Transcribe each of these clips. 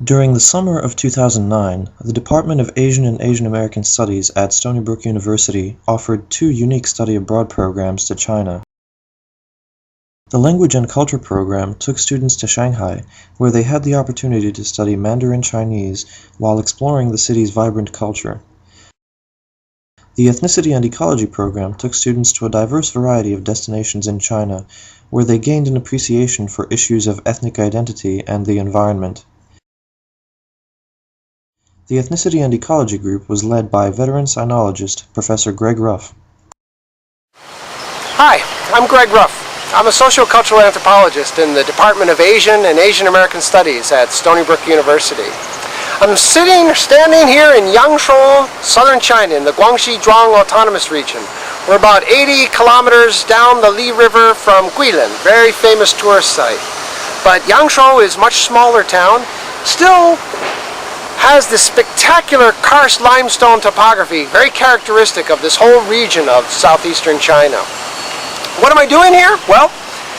During the summer of 2009, the Department of Asian and Asian American Studies at Stony Brook University offered two unique study abroad programs to China. The Language and Culture program took students to Shanghai, where they had the opportunity to study Mandarin Chinese while exploring the city's vibrant culture. The Ethnicity and Ecology program took students to a diverse variety of destinations in China, where they gained an appreciation for issues of ethnic identity and the environment. The Ethnicity and Ecology group was led by veteran sinologist Professor Greg Ruff. Hi, I'm Greg Ruff. I'm a sociocultural anthropologist in the Department of Asian and Asian American Studies at Stony Brook University. I'm standing here in Yangshou, southern China, in the Guangxi-Zhuang Autonomous Region. We're about 80 kilometers down the Li River from Guilin, very famous tourist site. But Yangshou is a much smaller town, still has this spectacular karst limestone topography, very characteristic of this whole region of southeastern China. What am I doing here? Well,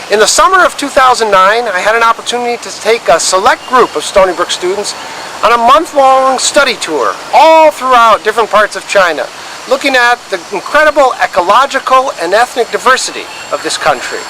in the summer of 2009, I had an opportunity to take a select group of Stony Brook students on a month-long study tour all throughout different parts of China, looking at the incredible ecological and ethnic diversity of this country.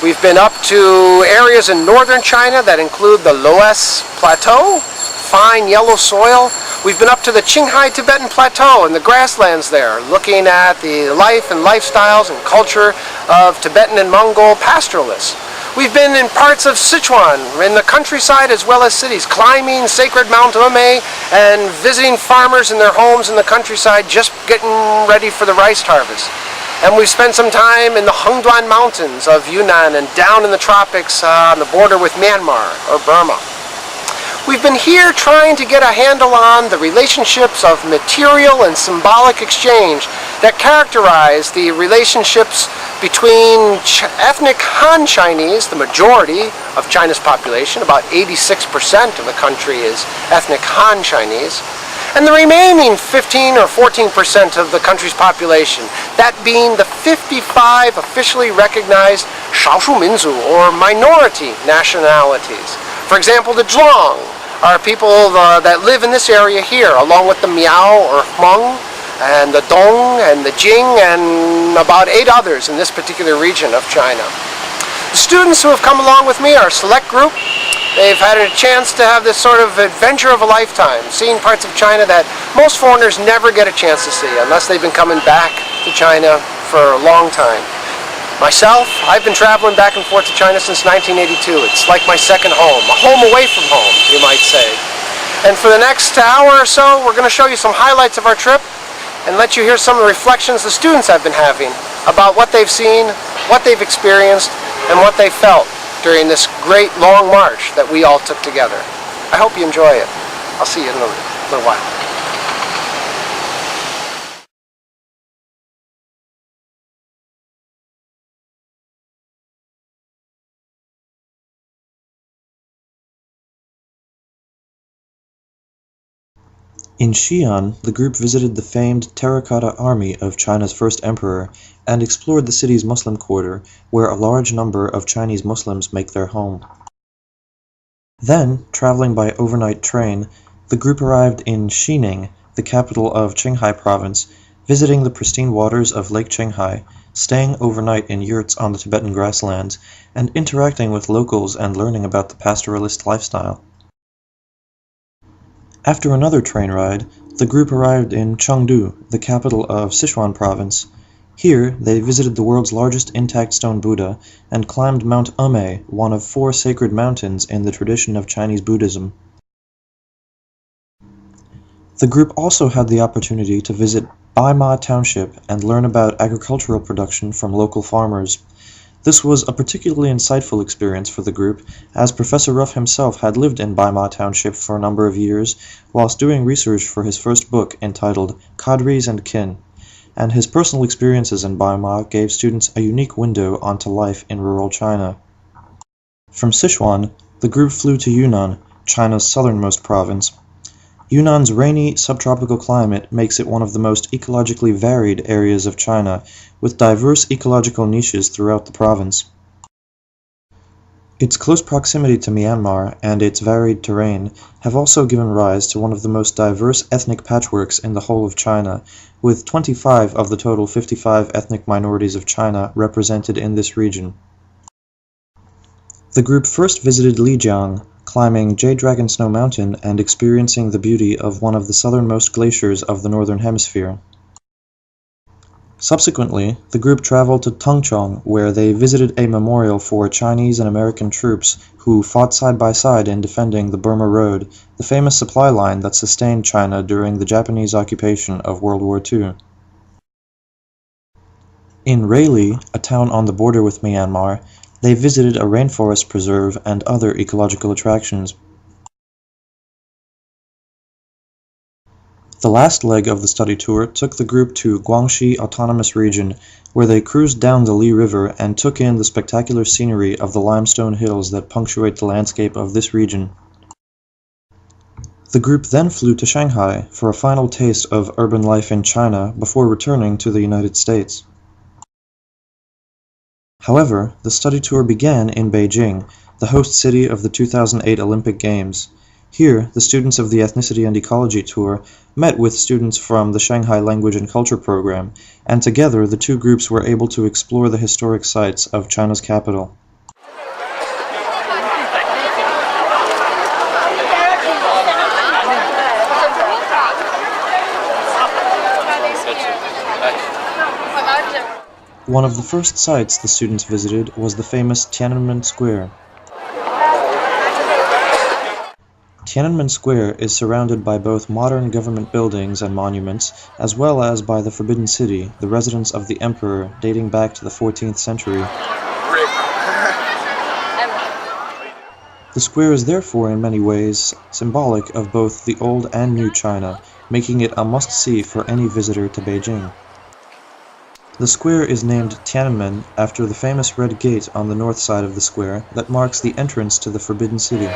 We've been up to areas in northern China that include the Loess Plateau, fine yellow soil. We've been up to the Qinghai Tibetan Plateau and the grasslands there, looking at the life and lifestyles and culture of Tibetan and Mongol pastoralists. We've been in parts of Sichuan, in the countryside as well as cities, climbing sacred Mount Umei and visiting farmers in their homes in the countryside, just getting ready for the rice harvest. And we've spent some time in the Hengduan Mountains of Yunnan and down in the tropics on the border with Myanmar or Burma. We've been here trying to get a handle on the relationships of material and symbolic exchange that characterize the relationships between ethnic Han Chinese, the majority of China's population, about 86% of the country is ethnic Han Chinese, and the remaining 15 or 14% of the country's population, that being the 55 officially recognized 少数民族 or minority nationalities. For example, the Zhuang are people that live in this area here, along with the Miao or Hmong, and the Dong and the Jing, and about 8 others in this particular region of China. The students who have come along with me are a select group. They've had a chance to have this sort of adventure of a lifetime, seeing parts of China that most foreigners never get a chance to see unless they've been coming back to China for a long time. Myself, I've been traveling back and forth to China since 1982. It's like my second home, a home away from home, you might say. And for the next hour or so, we're going to show you some highlights of our trip and let you hear some of the reflections the students have been having about what they've seen, what they've experienced, and what they felt during this great long march that we all took together. I hope you enjoy it. I'll see you in a little while. In Xi'an, the group visited the famed Terracotta Army of China's first emperor and explored the city's Muslim quarter, where a large number of Chinese Muslims make their home. Then, traveling by overnight train, the group arrived in Xining, the capital of Qinghai Province, visiting the pristine waters of Lake Qinghai, staying overnight in yurts on the Tibetan grasslands, and interacting with locals and learning about the pastoralist lifestyle. After another train ride, the group arrived in Chengdu, the capital of Sichuan Province. Here, they visited the world's largest intact stone Buddha and climbed Mount Umei, one of 4 sacred mountains in the tradition of Chinese Buddhism. The group also had the opportunity to visit Baima Township and learn about agricultural production from local farmers. This was a particularly insightful experience for the group, as Professor Ruff himself had lived in Baima Township for a number of years whilst doing research for his first book entitled Cadres and Kin, and his personal experiences in Baima gave students a unique window onto life in rural China. From Sichuan, the group flew to Yunnan, China's southernmost province. Yunnan's rainy subtropical climate makes it one of the most ecologically varied areas of China, with diverse ecological niches throughout the province. Its close proximity to Myanmar and its varied terrain have also given rise to one of the most diverse ethnic patchworks in the whole of China, with 25 of the total 55 ethnic minorities of China represented in this region. The group first visited Lijiang, climbing Jade Dragon Snow Mountain and experiencing the beauty of one of the southernmost glaciers of the Northern Hemisphere. Subsequently, the group traveled to Tongchong, where they visited a memorial for Chinese and American troops who fought side by side in defending the Burma Road, the famous supply line that sustained China during the Japanese occupation of World War II. In Railay, a town on the border with Myanmar, they visited a rainforest preserve and other ecological attractions. The last leg of the study tour took the group to Guangxi Autonomous Region, where they cruised down the Li River and took in the spectacular scenery of the limestone hills that punctuate the landscape of this region. The group then flew to Shanghai for a final taste of urban life in China before returning to the United States. However, the study tour began in Beijing, the host city of the 2008 Olympic Games. Here, the students of the Ethnicity and Ecology tour met with students from the Shanghai Language and Culture program, and together the two groups were able to explore the historic sites of China's capital. One of the first sites the students visited was the famous Tiananmen Square. Tiananmen Square is surrounded by both modern government buildings and monuments, as well as by the Forbidden City, the residence of the emperor dating back to the 14th century. The square is therefore in many ways symbolic of both the old and new China, making it a must-see for any visitor to Beijing. The square is named Tiananmen after the famous red gate on the north side of the square that marks the entrance to the Forbidden City.